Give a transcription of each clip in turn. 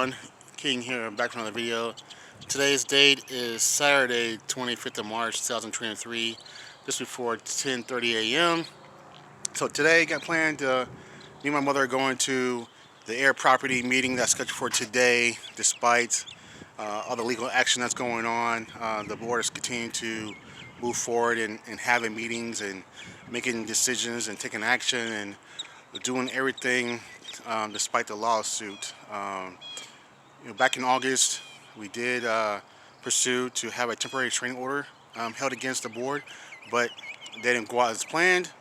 everyone? King here, back for another video. Today's date is Saturday, 25th of March, 2023, just before 10:30 a.m. So today, got planned. Me and my mother are going to the air property meeting that's scheduled for today. Despite all the legal action that's going on, the board is continuing to move forward and having meetings and making decisions and taking action and doing everything despite the lawsuit. Back in August, we did pursue to have a temporary restraining order held against the board, but they didn't go out as planned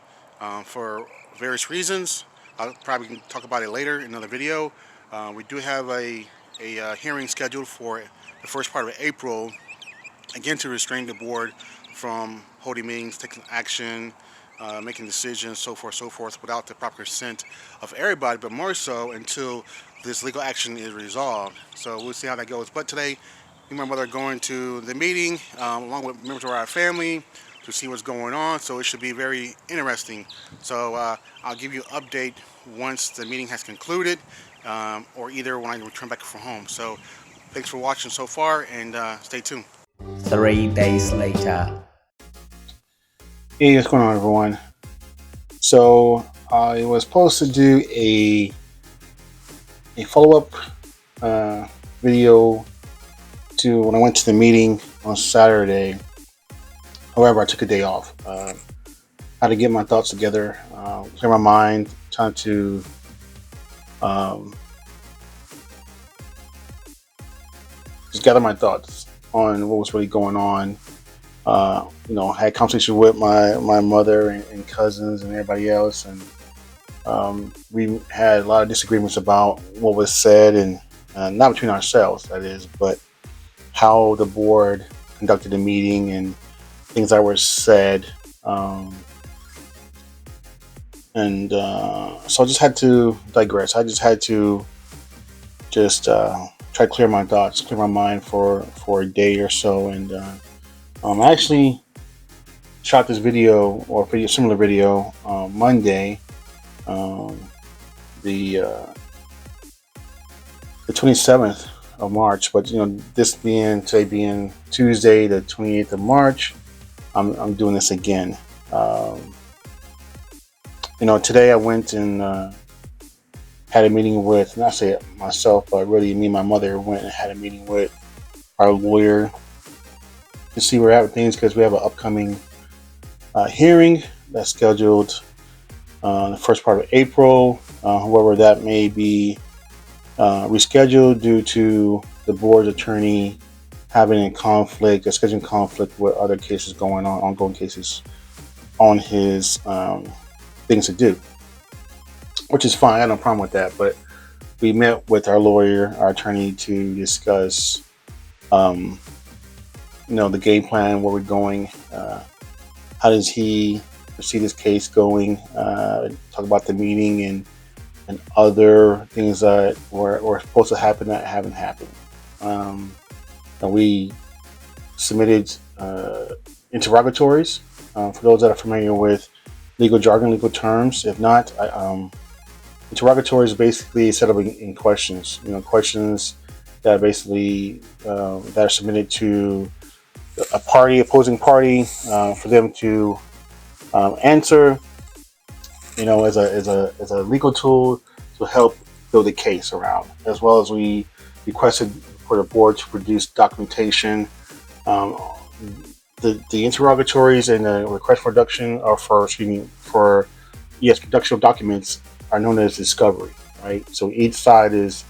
for various reasons. I'll probably talk about it later in another video. We do have a hearing scheduled for the first part of April, again to restrain the board from holding meetings, taking action, making decisions, so forth, without the proper consent of everybody, but more so until this legal action is resolved. So we'll see how that goes. But today, me and my mother are going to the meeting along with members of our family to see what's going on. So it should be very interesting. So I'll give you an update once the meeting has concluded, or either when I return back from home. So thanks for watching so far, and stay tuned. 3 days later. Hey, what's going on, everyone? So I was supposed to do a follow-up video to when I went to the meeting on Saturday. However, I took a day off. Had to get my thoughts together, clear my mind, trying to just gather my thoughts on what was really going on. I had conversation with my mother and cousins and everybody else, and we had a lot of disagreements about what was said, and not between ourselves, that is, but how the board conducted the meeting and things that were said. So I just had to digress. I just had to try to clear my thoughts, clear my mind for a day or so, and I actually shot this video, or similar video, Monday, the 27th of March. But today being Tuesday, the 28th of March, I'm doing this again. Today I went and had a meeting with, not say myself, but really me and my mother went and had a meeting with our lawyer to see where we're at with things, because we have an upcoming hearing that's scheduled the first part of April. However, that may be rescheduled due to the board's attorney having a scheduling conflict with other cases going on, ongoing cases on his things to do, which is fine. I have no problem with that. But we met with our lawyer, our attorney, to discuss the game plan, where we're going, how does he see this case going, talk about the meeting and other things that were supposed to happen that haven't happened. And we submitted interrogatories. For those that are familiar with legal jargon, legal terms, if not, interrogatories basically set up in questions. Questions that basically that are submitted to a opposing party, for them to answer, as a legal tool to help build a case around. As well as we requested for the board to produce documentation. The interrogatories and the request for production are production of documents are known as discovery, right? So each side is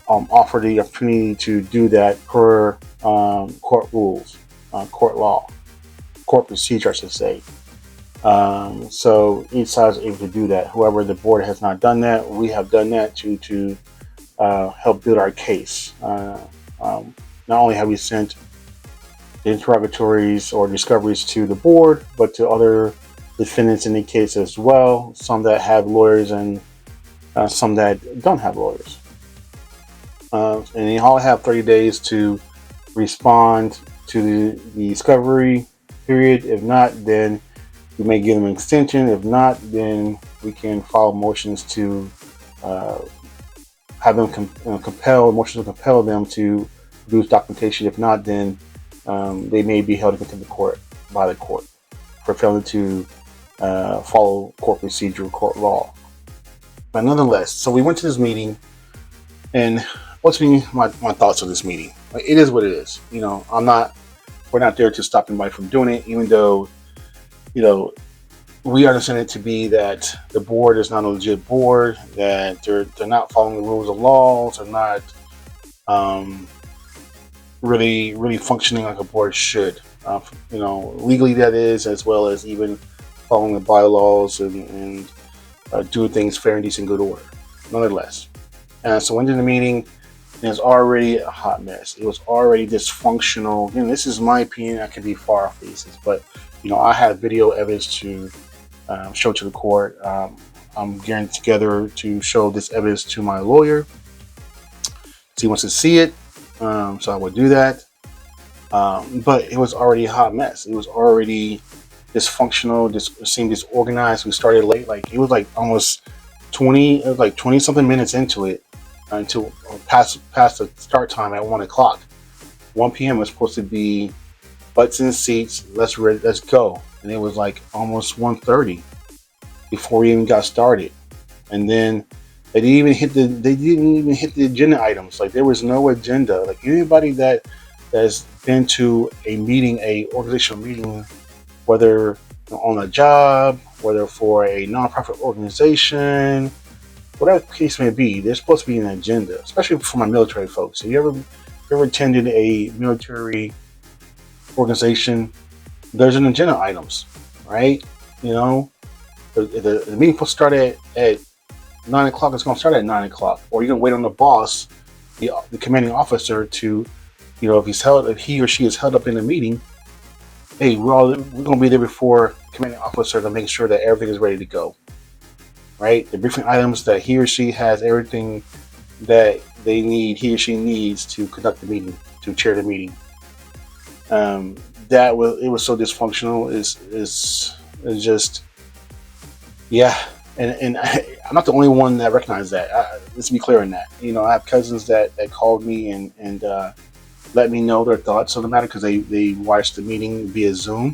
offered the opportunity to do that per court rules, court law, court procedure, I should say. So each side is able to do that. However, the board has not done that. We have done that to help build our case. Not only have we sent interrogatories or discoveries to the board, but to other defendants in the case as well. Some that have lawyers and some that don't have lawyers. And they all have 30 days to respond to the discovery period. If not, then we may give them an extension. If not, then we can file motions to have them emotionally compel them to produce documentation. If not, then they may be held in contempt of court by the court for failing to follow court procedure, court law. But nonetheless, so we went to this meeting, and what's been my thoughts on this meeting? Like, it is what it is. We're not there to stop anybody from doing it, even though, we understand it to be that the board is not a legit board, that they're not following the rules of laws, they're not really functioning like a board should. Legally that is, as well as even following the bylaws and doing things fair and decent, good order. Nonetheless, so went to the meeting, and it was already a hot mess. It was already dysfunctional. And this is my opinion. I could be far off basis, but I have video evidence to show to the court. I'm getting together to show this evidence to my lawyer. He wants to see it, so I would do that. But it was already a hot mess. It was already dysfunctional. It seemed disorganized. We started late. Like, it was like almost 20. It was like 20 something minutes into it until past the start time at 1 o'clock. 1 p.m. was supposed to be butts in seats. Let's go. And it was like almost 1:30 before we even got started. And then they didn't even hit the agenda items. Like, there was no agenda. Like, anybody that has been to a meeting, a organizational meeting, whether on a job, whether for a nonprofit organization, whatever the case may be, there's supposed to be an agenda, especially for my military folks. Have you ever attended a military organization? There's an agenda items, right? The meeting will start at 9 o'clock. It's going to start at 9 o'clock, or you're going to wait on the boss, the commanding officer, to, if he or she is held up in a meeting. Hey, we're going to be there before commanding officer to make sure that everything is ready to go, right? The briefing items that he or she has everything that he or she needs to conduct the meeting, to chair the meeting. It was so dysfunctional. It's just, yeah. And I'm not the only one that recognized that. Let's be clear on that. I have cousins that called me and let me know their thoughts on the matter, because they watched the meeting via Zoom.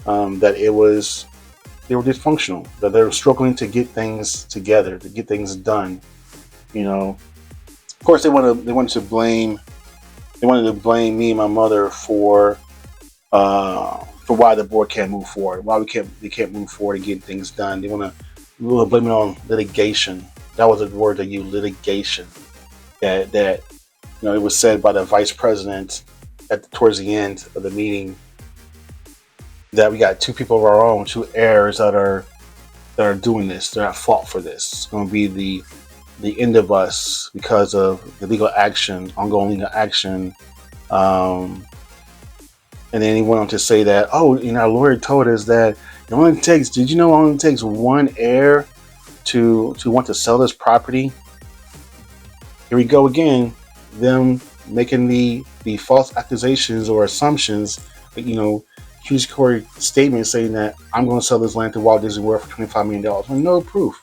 That they were dysfunctional. That they were struggling to get things together, to get things done. Of course, they wanted to blame me and my mother for why the board can't move forward, why they can't move forward and get things done. They want to blame it on litigation. That was the word they used, litigation. That it was said by the vice president towards the end of the meeting that we got two people of our own, two heirs that are doing this. They're at fault for this. It's going to be the end of us because of the legal action, ongoing legal action. And then he went on to say that, our lawyer told us that did you know it only takes one heir to want to sell this property? Here we go again, them making the false accusations or assumptions, accusatory statement saying that I'm going to sell this land to Walt Disney World for $25 million with no proof.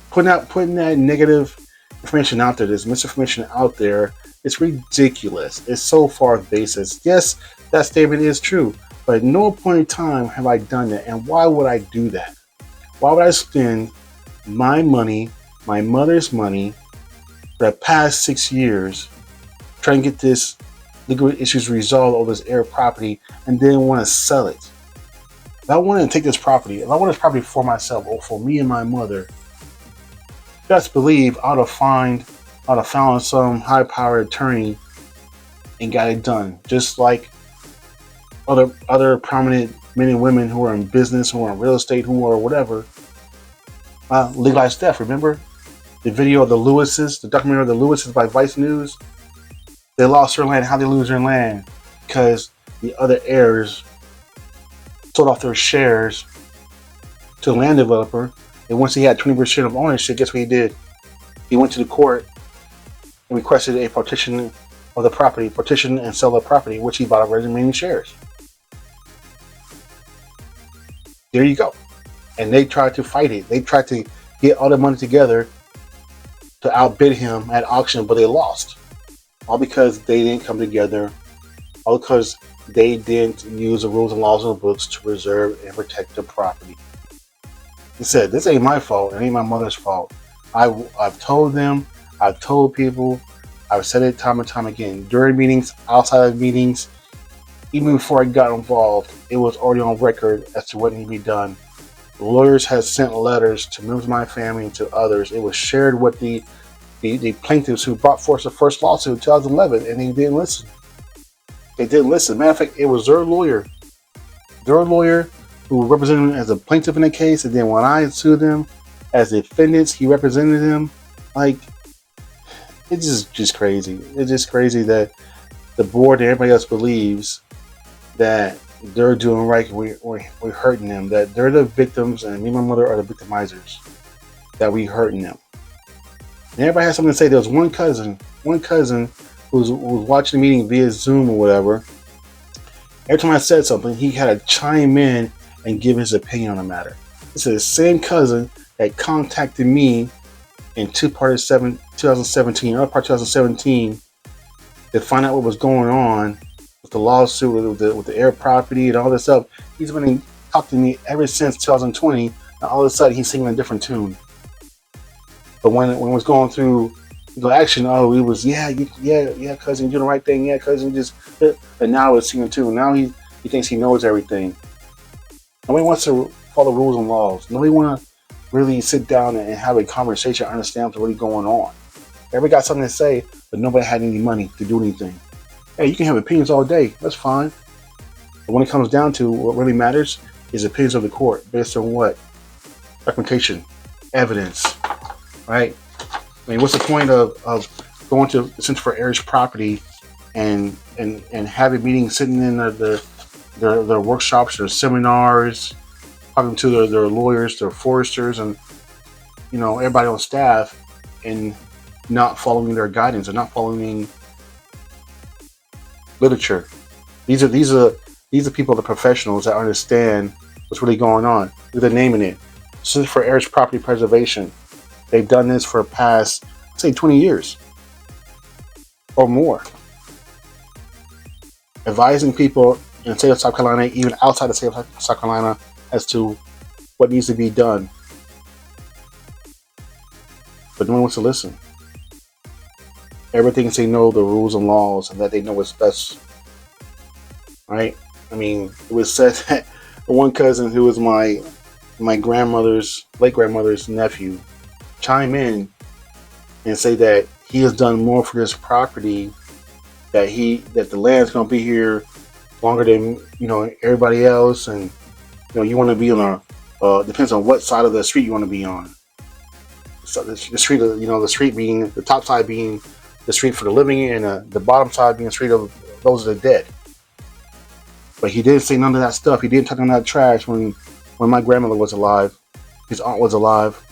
Putting that negative information out there, this misinformation out there, it's ridiculous. It's so far baseless. Yes, that statement is true, but at no point in time have I done that. And why would I do that? Why would I spend my money, my mother's money, for the past 6 years trying to get this legal issues resolved over this heir property, and then want to sell it? If I wanted to take this property, if I want this property for myself or for me and my mother, best believe I'd have found some high-powered attorney and got it done. Just like other prominent men and women who are in business, who are in real estate, who are whatever, legalized theft. Remember the video of the Lewises, the documentary of the Lewises by Vice News? They lost their land. How they lose their land? Because the other heirs sold off their shares to a land developer. And once he had 20% of ownership, guess what he did? He went to the court and requested a partition of the property, partition and sell the property, which he bought out of remaining shares. There you go. And they tried to fight it. They tried to get all the money together to outbid him at auction, but they lost. All because they didn't come together. All because they didn't use the rules and laws of the books to preserve and protect the property. He said, "This ain't my fault. It ain't my mother's fault. I've told them. I've told people. I've said it time and time again. During meetings, outside of meetings, even before I got involved, it was already on record as to what needed to be done. The lawyers had sent letters to members of my family and to others. It was shared with the plaintiffs who brought forth the first lawsuit in 2011, and they didn't listen. They didn't listen. Matter of fact, it was their lawyer who represented them as a plaintiff in the case, and then when I sued them as defendants, he represented them. Like, it's just crazy. It's just crazy that the board and everybody else believes that they're doing right. We're hurting them. That they're the victims, and me and my mother are the victimizers. That we hurting them. And everybody has something to say. There was one cousin who was watching the meeting via Zoom or whatever. Every time I said something, he had to chime in and give his opinion on the matter. This is the same cousin that contacted me in 2017, early part 2017, to find out what was going on with the lawsuit with the air property and all this stuff. He's been talking to me ever since 2020, and all of a sudden he's singing a different tune. But when it was going through the action, oh, it was yeah, cousin, you're doing the right thing, yeah, cousin, just, and now it's singing tune. Now he thinks he knows everything. Nobody wants to follow rules and laws. Nobody want to really sit down and have a conversation, understand what's really going on. Everybody got something to say, but nobody had any money to do anything. Hey, you can have opinions all day. That's fine. But when it comes down to what really matters is opinions of the court based on what? Documentation, evidence, right? I mean, what's the point of going to the Center for Heritage Property and having meetings, sitting in their workshops, their seminars, talking to their lawyers, their foresters, and everybody on staff, and not following their guidance and not following literature. These are people, the professionals that understand what's really going on. They're naming it. Center for Heritage Property Preservation. They've done this for past, say, 20 years or more, advising people in the state of South Carolina, even outside the state of South Carolina, as to what needs to be done. But no one wants to listen. Everything they know the rules and laws and that they know what's best. Right? I mean, it was said that one cousin who was my late grandmother's nephew chime in and say that he has done more for this property, that the land's gonna be here longer than everybody else, and you want to be on depends on what side of the street you want to be on. So the street, the street being the top side being the street for the living, and the bottom side being the street of those that are dead. But he didn't say none of that stuff. He didn't talk none of that trash when my grandmother was alive, his aunt was alive.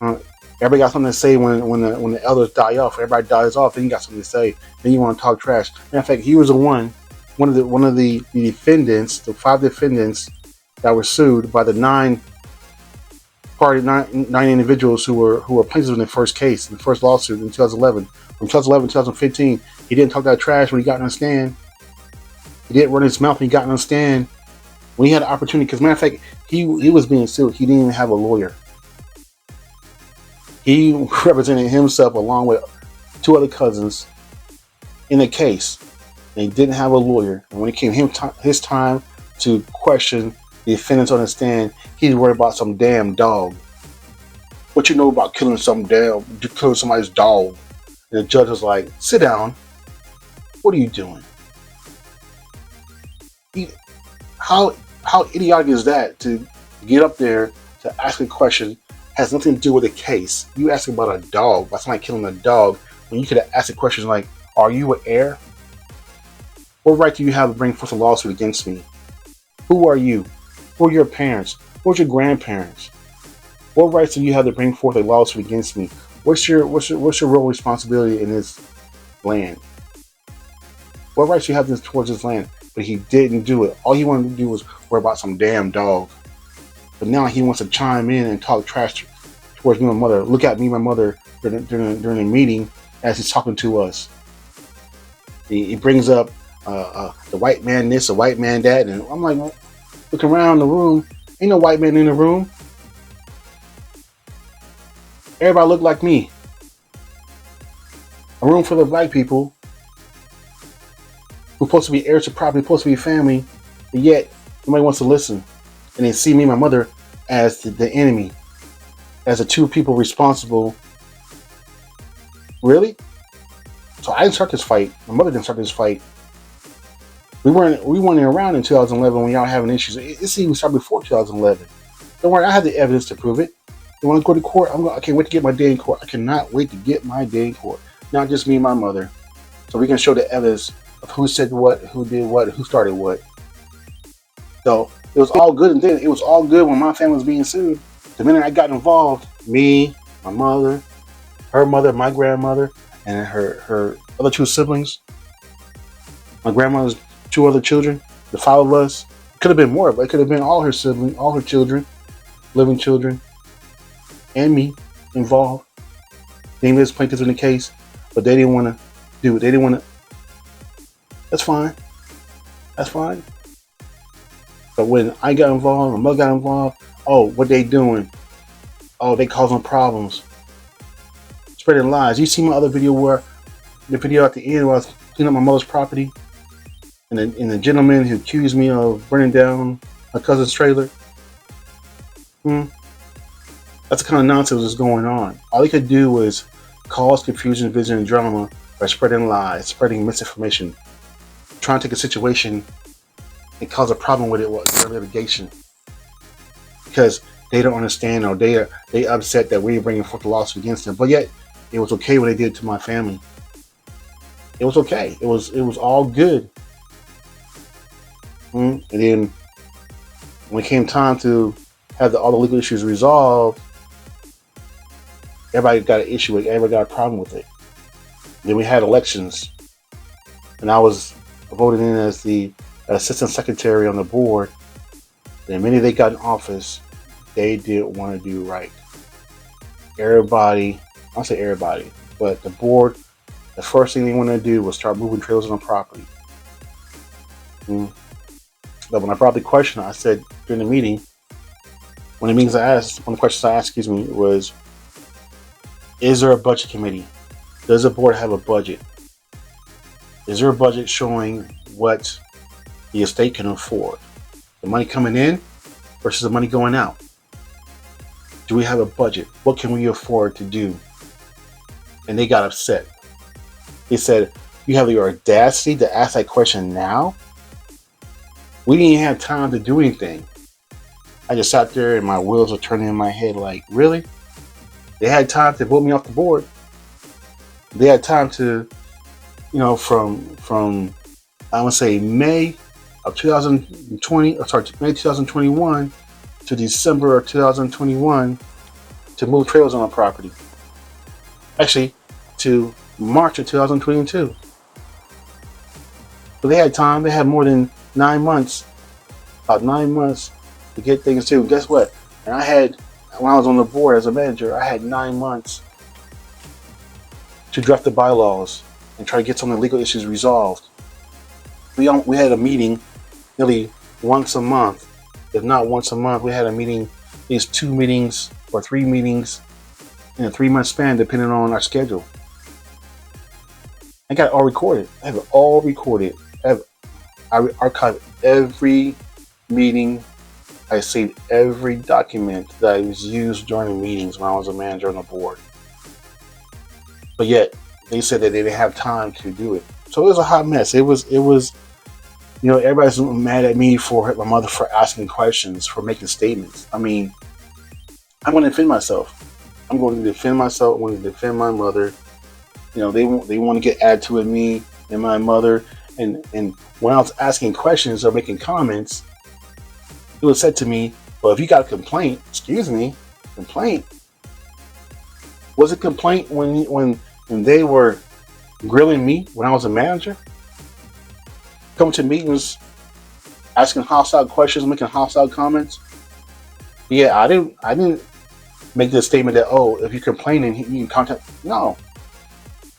Everybody got something to say when the elders die off. Everybody dies off, then you got something to say. Then you want to talk trash. In fact, he was one of the defendants, the 5 defendants that were sued by the nine individuals who were plaintiffs in the first case, in the first lawsuit in 2011. From 2011 to 2015, he didn't talk that trash when he got on the stand. He didn't run his mouth when he got on the stand. When he had an opportunity, because matter of fact, he was being sued. He didn't even have a lawyer. He represented himself along with 2 other cousins in the case. They didn't have a lawyer. And when it came his time to question the defendants on the stand, he's worried about some damn dog. What you know about killing somebody's dog? And the judge was like, sit down. What are you doing? How idiotic is that to get up there to ask a question has nothing to do with the case? You asking about a dog, about somebody killing a dog, when you could have asked a question like, are you an heir? What right do you have to bring forth a lawsuit against me? Who are you? Who are your parents? Who are your grandparents? What rights do you have to bring forth a lawsuit against me? What's your real responsibility in this land? What rights do you have towards this land? But he didn't do it. All he wanted to do was worry about some damn dog. But now he wants to chime in and talk trash towards me and my mother. Look at me and my mother. during the meeting as he's talking to us. He brings up the white man this, the white man that, and I'm like, looking around the room, ain't no white man in the room. Everybody look like me. A room full of black people who's supposed to be heirs to property, supposed to be family, but yet nobody wants to listen. And they see me and my mother as the enemy, as the two people responsible. Really? So I didn't start this fight. My mother didn't start this fight. We weren't around in 2011 when y'all having issues. It's even started before 2011. Don't worry, I have the evidence to prove it. You want to go to court? I can't wait to get my day in court. I cannot wait to get my day in court. Not just me and my mother. So we can show the evidence of who said what, who did what, who started what. So it was all good, and then it was all good when my family was being sued. The minute I got involved, me, my mother, her mother, my grandmother, and her other two siblings, my grandmother's two other children, the 5 of us. It could have been more, but it could have been all her siblings, all her children, living children, and me involved. Named as plaintiffs in the case, but they didn't want to do it. They didn't want to. That's fine. That's fine. But when I got involved, my mother got involved, oh, what they doing? Oh, they causing problems. Spreading lies. You see my other video where the video at the end where I was cleaning up my mother's property, and the gentleman who accused me of burning down my cousin's trailer. That's the kind of nonsense that's going on. All he could do was cause confusion, division, and drama by spreading lies, spreading misinformation, trying to take a situation and cause a problem with it with their litigation. Because they don't understand, or they upset that we're bringing forth a lawsuit against them. But yet, it was okay what they did to my family. It was okay. It was all good. And then when it came time to have all the legal issues resolved, everybody got an issue with it. Everybody got a problem with it. Then we had elections, and I was voted in as the assistant secretary on the board. The minute they got in office, they didn't want to do right. Everybody, I'll say everybody, but the board, the first thing they wanted to do was start moving trailers on the property. But when I brought the question, I said during the meeting, one of the questions I asked, was, is there a budget committee? Does the board have a budget? Is there a budget showing what the estate can afford? The money coming in versus the money going out. Do we have a budget? What can we afford to do? And they got upset. They said, you have the audacity to ask that question now? We didn't even have time to do anything. I just sat there and my wheels were turning in my head like, really? They had time to vote me off the board. They had time to, from I would say May of 2020, May 2021 to December of 2021 to move trailers on the property. Actually, to March of 2022. But they had time. They had more than 9 months, about 9 months to get things to. Guess what? And when I was on the board as a manager, I had 9 months to draft the bylaws and try to get some of the legal issues resolved. We had a meeting nearly once a month, if not once a month. We had a meeting, at least 2 meetings or 3 meetings in a 3-month span, depending on our schedule. I got it all recorded. I have it all recorded. I archived every meeting. I saved every document that was used during the meetings when I was a manager on the board. But yet, they said that they didn't have time to do it. So it was a hot mess. It was, everybody's mad at me for my mother for asking questions, for making statements. I mean, I'm going to defend myself. I'm going to defend myself. I'm going to defend my mother. They want to get added to it, me and my mother. And when I was asking questions or making comments, it was said to me, well, if you got a complaint, complaint. Was it complaint when they were grilling me when I was a manager? Coming to meetings, asking hostile questions, making hostile comments. Yeah, I didn't make this statement that, oh, if you're complaining, you can contact. No,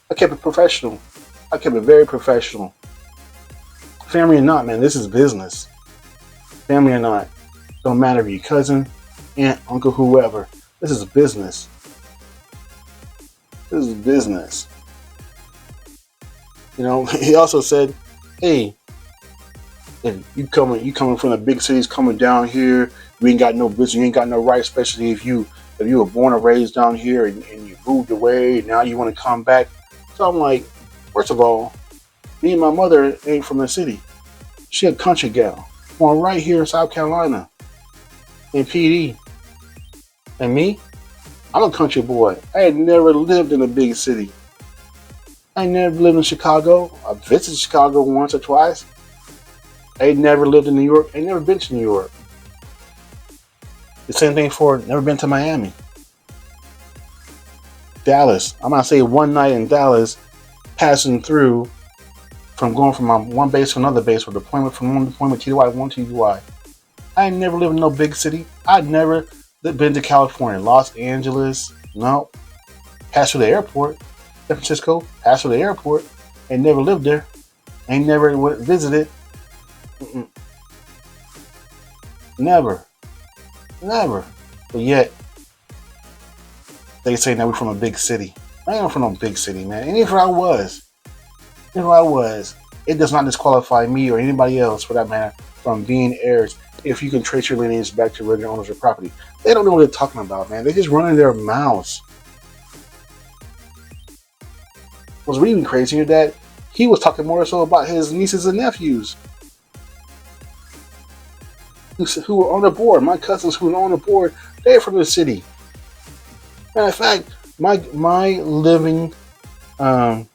I kept it professional. I kept it very professional. Family or not, man, this is business. Family or not, don't matter if you're cousin, aunt, uncle, whoever. This is business. This is business. You know, he also said, hey, if you coming from the big cities, coming down here, you ain't got no business, you ain't got no right, especially if you were born and raised down here and you moved away and now you want to come back. So I'm like, first of all, me and my mother ain't from the city. She a country gal, born right here in South Carolina, in PD. And me, I'm a country boy. I had never lived in a big city. I never lived in Chicago. I visited Chicago once or twice. I ain't never lived in New York. I ain't never been to New York. The same thing for never been to Miami. Dallas. I'm gonna say one night in Dallas, passing through from going from my one base to another base, or deployment from one deployment TDY one TDY. I ain't never lived in no big city. I'd never been to California, Los Angeles. No. Passed through the airport, San Francisco. Passed through the airport. Ain't never lived there. Ain't never visited. Mm-mm. Never. But yet, they say that we're from a big city. I ain't from no big city, man. And if I was, it does not disqualify me or anybody else, for that matter, from being heirs if you can trace your lineage back to original owners of property. They don't know what they're talking about, man. They're just running their mouths. What's really crazy is that he was talking more so about his nieces and nephews who were on the board. My cousins who were on the board, they're from the city. Matter of fact, my living, my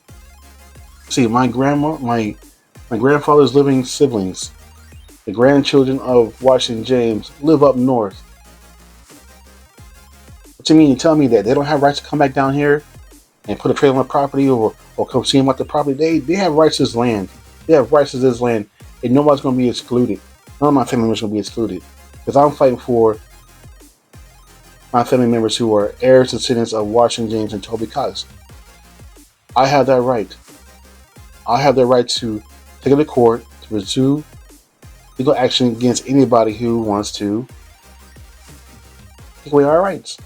grandfather's living siblings, the grandchildren of Washington James, live up north. What you mean? You tell me that they don't have rights to come back down here and put a trailer on the property or come see them at the property? They have rights to this land. They have rights to this land, and nobody's going to be excluded. None of my family members are going to be excluded, because I'm fighting for my family members who are heirs and descendants of Washington James and Toby Cox. I have that right. I have the right to take it to court to pursue legal action against anybody who wants to take away our rights,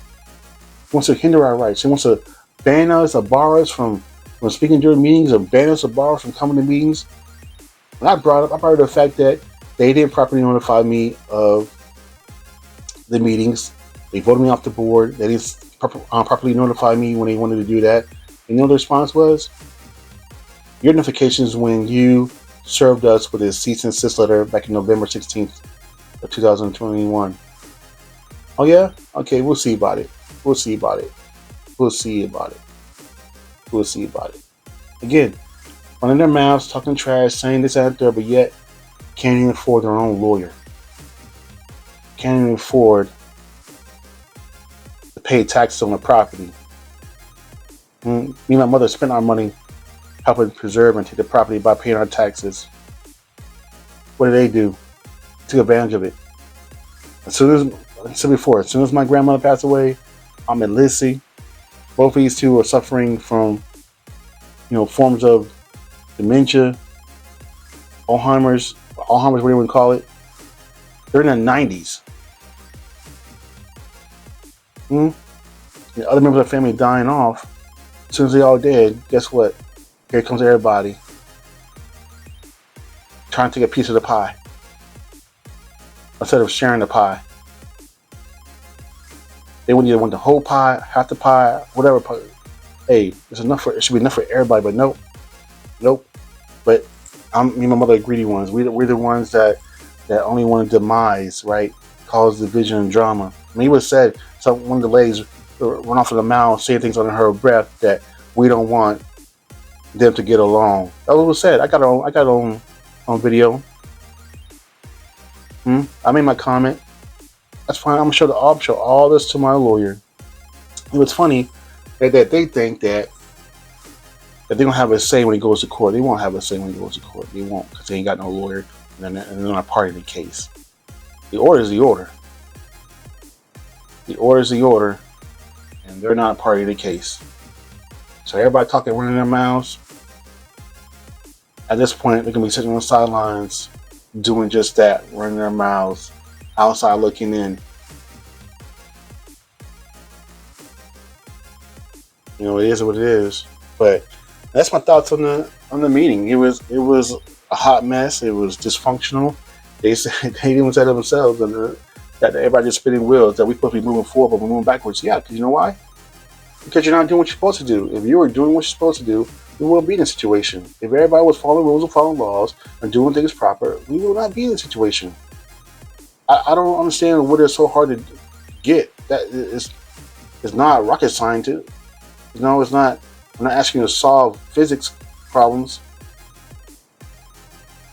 who wants to hinder our rights, who wants to ban us or bar us from speaking during meetings, or ban us or bar us from coming to meetings. And I brought up the fact that they didn't properly notify me of the meetings. They voted me off the board. They didn't properly notify me when they wanted to do that. And you know the response was? Your notifications when you served us with a cease and desist letter back in November 16th of 2021. Oh yeah? Okay, we'll see about it. Again, running their mouths, talking trash, saying this out there, but yet can't even afford their own lawyer. Can't even afford to pay taxes on the property. Me and my mother spent our money helping preserve and take the property by paying our taxes. What did they do? Took advantage of it. As soon as my grandmother passed away, I'm in Lissy. Both of these two are suffering from, forms of dementia, Alzheimer's, whatever you want to call it. They're in their 90s. The other members of the family dying off. As soon as they all dead, guess what? Here comes everybody trying to take a piece of the pie instead of sharing the pie. They would either want the whole pie, half the pie, whatever pie. Hey, it should be enough for everybody, but nope. But me and my mother are greedy ones. We're the ones that only want to demise, right? Cause division and drama. I mean, it was said, one of the ladies run off of the mouth saying things under her breath that we don't want them to get along. That was said. I got it on video. I made my comment. That's fine. I'm gonna show all this to my lawyer. It was funny that they think that they don't have a say when he goes to court. They won't have a say when he goes to court. They won't, because they ain't got no lawyer and they're not part of the case. The order is the order. The order is the order. and they're not a party to the case. So everybody talking, running their mouths. At this point, they're gonna be sitting on the sidelines, doing just that, running their mouths, outside looking in. You know, it is what it is. But that's my thoughts on the meeting. It was a hot mess. It was dysfunctional. They said they even said it themselves that everybody just spinning wheels. That we're supposed to be moving forward, but we're moving backwards. Yeah, because you know why? Because you're not doing what you're supposed to do. If you were doing what you're supposed to do, we wouldn't be in this situation. If everybody was following rules and following laws and doing things proper, we would not be in this situation. I don't understand what is so hard to get. That is not rocket science. You know, it's not. I'm not asking you to solve physics problems.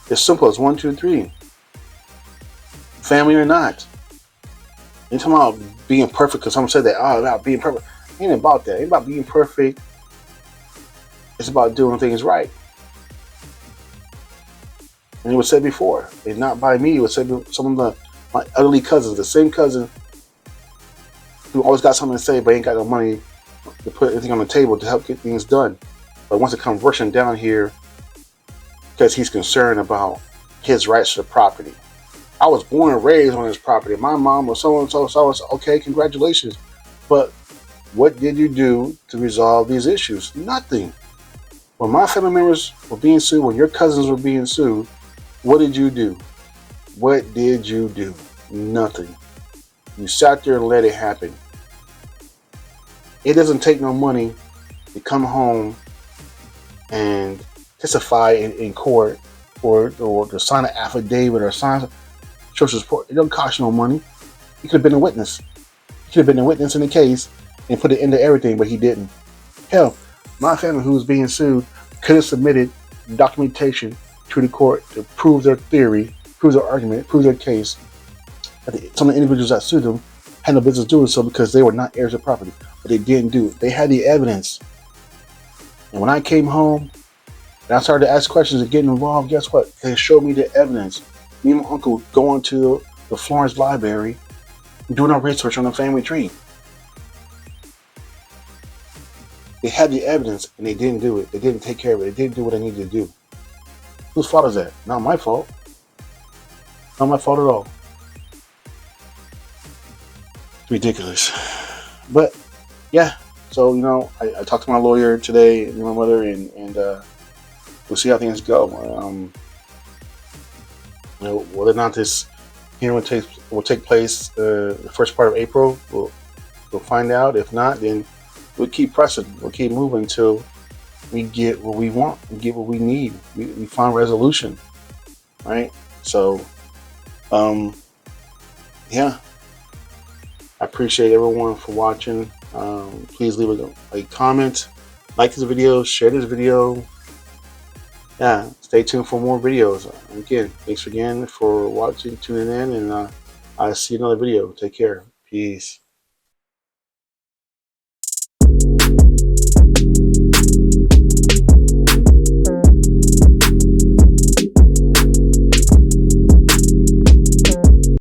It's simple as 1, 2, 3. Family or not. Ain't talking about being perfect because someone said that. Oh, about being perfect. Ain't about that. Ain't about being perfect. It's about doing things right. And it was said before. It's not by me. It was said by some of my elderly cousins. The same cousin who always got something to say but ain't got no money to put anything on the table to help get things done. But wants to come rushing down here because he's concerned about his rights to the property. I was born and raised on this property. My mom was so and so. So it's okay, congratulations. But what did you do to resolve these issues? Nothing. When my family members were being sued, when your cousins were being sued, what did you do? What did you do? Nothing. You sat there and let it happen. It doesn't take no money to come home and testify in court or to sign an affidavit or sign social support. It don't cost you no money. He could have been a witness. He could have been a witness in the case and put it into everything, but he didn't. Hell, my family who was being sued could have submitted documentation to the court to prove their theory, prove their argument, prove their case. Some of the individuals that sued them had no business doing so because they were not heirs of property, but they didn't do it. They had the evidence. And when I came home and I started to ask questions and getting involved, guess what? They showed me the evidence. Me and my uncle going to the Florence Library and doing our research on the family tree. They had the evidence and they didn't do it. They didn't take care of it. They didn't do what they needed to do. Whose fault is that? Not my fault. Not my fault at all. It's ridiculous. But yeah, so you know, I talked to my lawyer today, and my mother, and we'll see how things go. You know, whether or not this hearing will take place the first part of April, we'll find out. If not, then we'll keep pressing. We'll keep moving until we get what we want. We get what we need. We find resolution, right? So, yeah. I appreciate everyone for watching. Please leave a comment, like this video, share this video. Yeah, stay tuned for more videos. Again, thanks again for watching, tuning in, and I'll see you in another video. Take care. Peace.